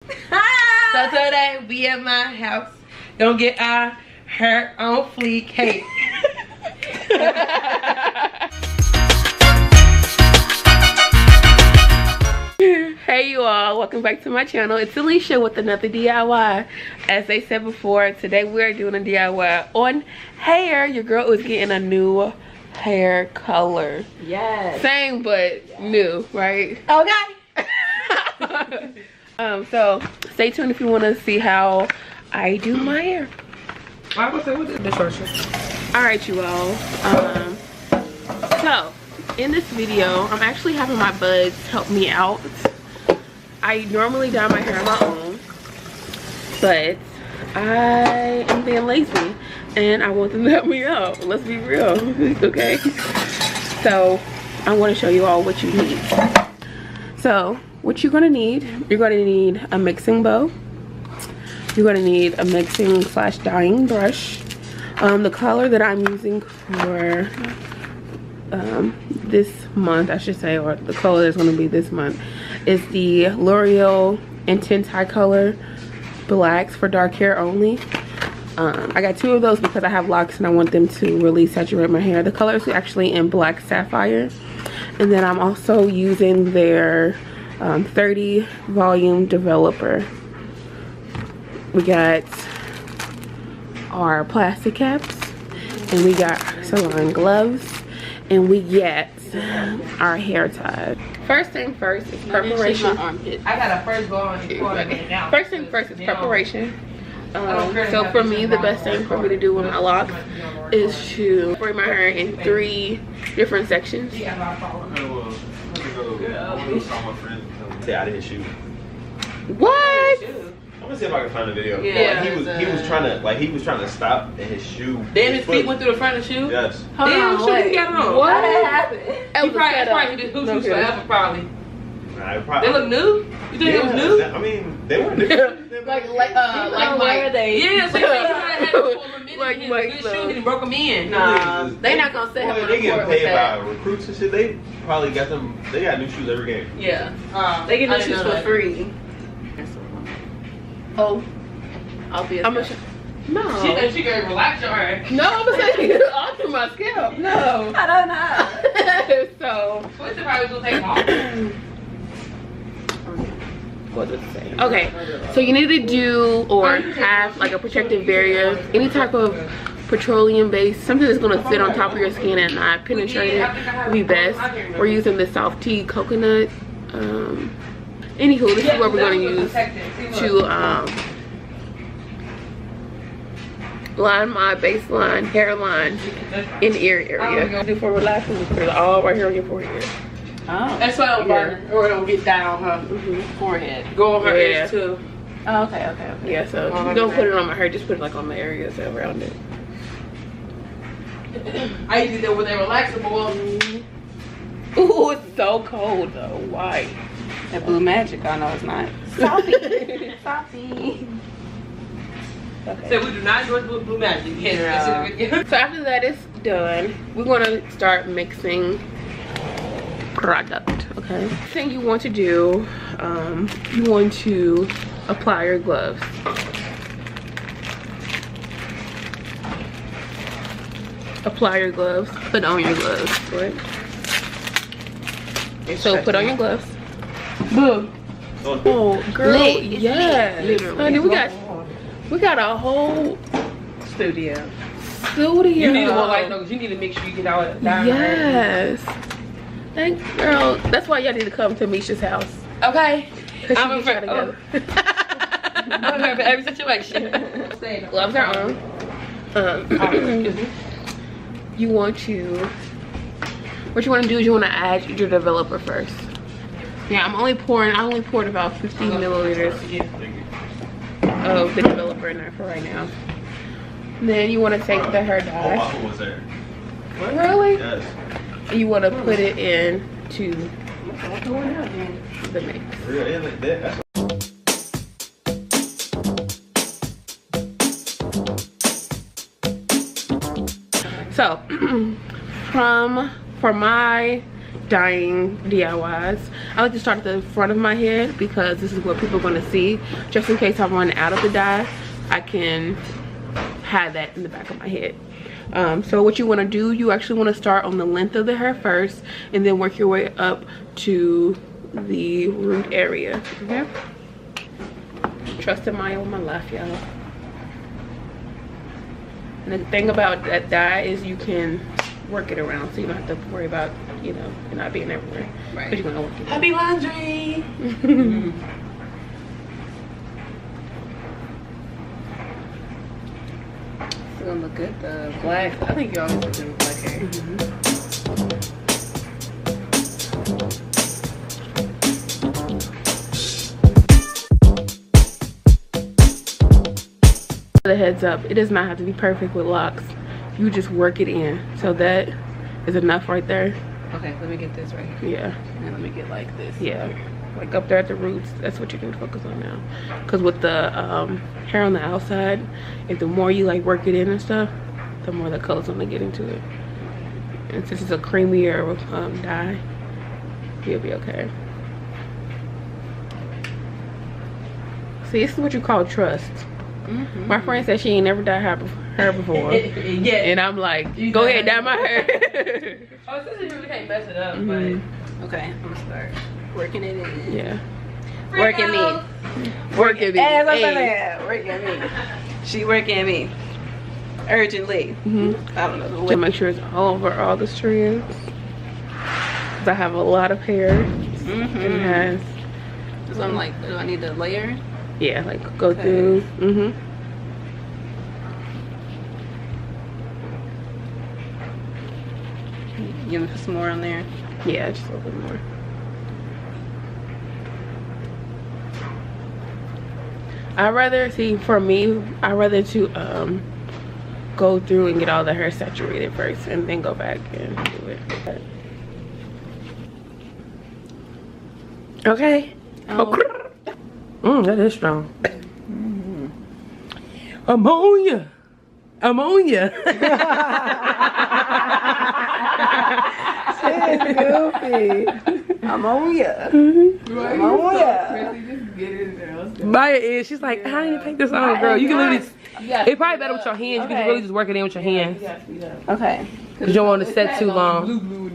So today we at my house gonna get our hair on fleek. Hey. Hey you all, welcome back to my channel. It's Alicia with another DIY. As they said before, today we're doing a DIY on hair. Your girl is getting a new hair color. Yes. Same but new, right? Okay. So stay tuned if you want to see how I do my hair. I was saying, what is dishwasher? Alright you all, so in this video I'm actually having my buds help me out. I normally dye my hair on my own, but I am being lazy and I want them to help me out. Let's be real. Okay, so I want to show you all what you need. So what you're going to need a mixing bowl. You're going to need a mixing / dyeing brush. The color that I'm using for this month, I should say, or the color that's going to be this month, is the L'Oreal Intense High Color Blacks for dark hair only. I got 2 of those because I have locks and I want them to really saturate my hair. The color is actually in Black Sapphire. And then I'm also using their 30 volume developer. We got our plastic caps, and we got salon gloves, and we get our hair tie. First thing first is preparation. I got a first go on. First thing first is preparation. So for me, the best thing for me to do with my locks is to separate my hair in 3 different sections. Say I didn't shoot. What? I'm gonna see if I can find the video. Yeah. Like, he was trying to stop and his shoe. Damn, his feet went through the front of the shoe? Yes. Damn, shoe he got on. What happened? He That's probably did hoop shoes forever, probably. Nah, They look new? You think it was new? I mean, they were new. Like Mike. Yeah, so you had to pull them in Like his Mike, good so. shoes and broke them in. Nah, they not gonna set him on They the get court with paid that. by recruits and shit. They probably got them. They got new shoes every game. Yeah. They get I new didn't shoes know for that. free. Oh, I'll be a I'm gonna no. She gonna relax your hair. No, I'm gonna say onto my scalp. No. I don't know. So What's the probably gonna take them off? what does it say? Okay, so you need to do or have like a protective barrier, any type of petroleum base, something that's gonna sit on top of your skin and not penetrate it would be best. We're using the soft tea coconut. Anywho, this is what we're gonna use to line my baseline hairline in the ear area. Do for relaxing, just put it all right here on your forehead. Oh. That's why I don't burn or it don't get down on her forehead. Go on her ears too. Oh, okay. Yeah, so you don't put it on my hair, just put it like on the areas around it. I used to do that with that relaxable. Ooh, it's so cold though. Why? That blue magic, I know it's not. Salty. Salty. Okay. So we do not endorse blue magic. So after that is done, we're gonna start mixing product. Okay. Next thing you want to do, you want to apply your gloves. Apply your gloves. Put on your gloves. Right? So put on your gloves. Boom. Oh, girl, yes. Literally. Honey, we got a whole Studio. studio. You need more light though, because you need to make sure you get all that down. Yes. Thank girl. That's why y'all need to come to Misha's house. Okay. I'm I'm together. prepared for every situation. Gloves are on. You want to. What you want to do is you want to add your developer first. Yeah, I only poured about 50 milliliters of the developer in there for right now. Then you want to take the hair dye. Oh, was there? Really? Yes. You want to put it into the mix. Yeah, like that. That's So, for my dyeing DIYs, I like to start at the front of my head because this is what people are going to see. Just in case I run out of the dye, I can have that in the back of my head. So what you want to do, you actually want to start on the length of the hair first and then work your way up to the root area. Okay, trusting Maya with my left, y'all. And the thing about that dye is you can work it around, so you don't have to worry about, you know, it not being everywhere. Right. But you're gonna work it. Happy laundry. It's gonna look good. The black. I think you always look good with black hair. The heads up, it does not have to be perfect with locks. You just work it in. So that is enough right there. Okay, let me get this right here. Yeah. And then let me get like this. Yeah, like up there at the roots. That's what you can focus on now. Because with the hair on the outside, if the more you like work it in and stuff, the more the color's gonna get into it. And since it's a creamier dye, you'll be okay. See, this is what you call trust. My friend said she ain't never dyed hair before. Yeah. And I'm like, go ahead, dye my hair. Oh, since you really can't mess it up, Okay, I'm gonna start working it in. Yeah. Working me. Working me. As I'm Hey. saying, working me. She working me. Urgently. I don't know. To make sure it's all over all the strands. 'Cause I have a lot of hair. And it has, So I'm like, do I need to layer? yeah, like go Okay. through. You want to put some more on there? Yeah, just a little bit more. I rather see, for me, I rather to go through and get all the hair saturated first and then go back and do it. Okay. That is strong. Ammonia. Ammonia. She's goofy. Ammonia. Maya is. She's like, how do you take this on, girl? You can literally. It's probably better with your hands. You can really just work it in with your hands. Okay. Cause you don't want to set too long. Ooh,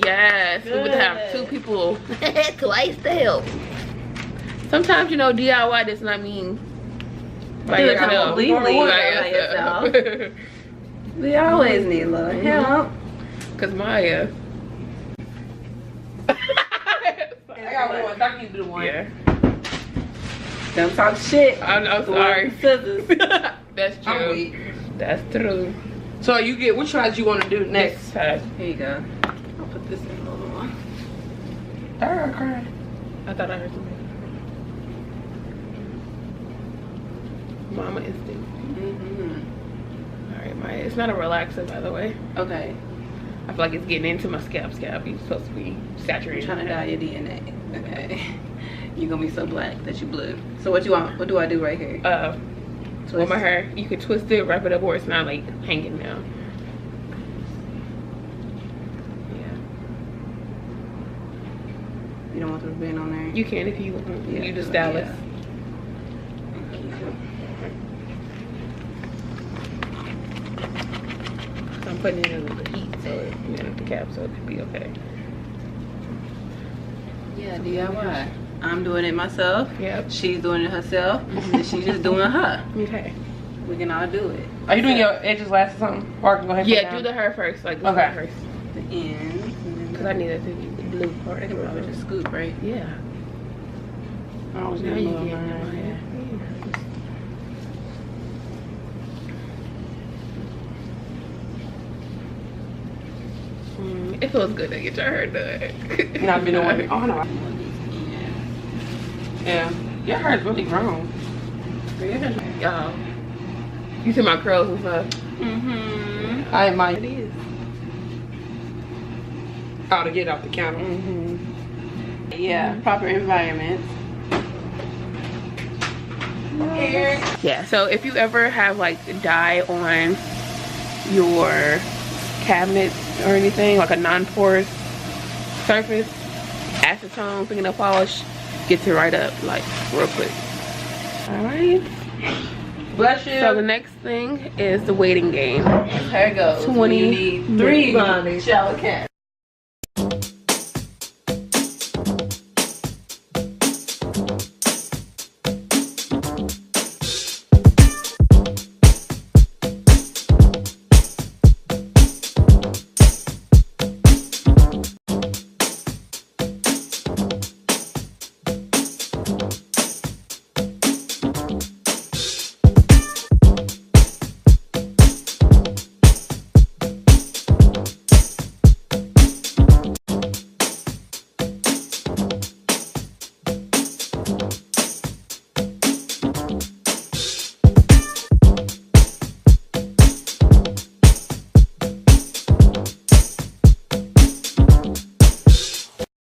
yes. We would have two people twice the help. Sometimes, you know, DIY does not mean by Do it yourself. completely By yourself. We always need a little help. Cause Maya. I got one. I can do one. Yeah. Don't talk shit. I'm sorry. Scissors. That's I'm true. weak. That's true. So you get which size you want to do next? Next time. Here you go. I'll put this in a little one. I cried. I thought I heard something. Mama instinct. Alright, Maya. It's not a relaxer, by the way. Okay. I feel like it's getting into my scalp. You're supposed to be saturated. I'm trying to dye your DNA. Okay. You're gonna be so black that you blue. So what you want? What do I do right here? With my hair, you can twist it, wrap it up, or it's not like hanging down. You don't want the ribbon on there? You can if you want. Yeah, You just stylist. So I'm putting it in the heat, so you know, the cap, so it could be okay. Yeah, DIY. I'm doing it myself. Yep. She's doing it herself. And she's just doing her. Okay. We can all do it. Are you doing your edges last or something? Or I can go ahead and Yeah, do the hair first, like the Okay. hair first, The ends. And then because I need it to be the blue part. I can probably just scoop, right? Yeah. I always Now get you a little get line. my hair. It feels good to get your hair done. Not been doing. Oh no. Yeah. Your hair is really grown. Y'all, you see my curls and stuff. I might. It is. How to get off the counter. Yeah, proper environment. Yeah, so if you ever have like dye on your cabinet or anything, like a non-porous surface, acetone, fingernail polish gets it right up, like real quick. All right. Blushes. So the next thing is the waiting game. Here it goes. 20 You need 3 shower caps.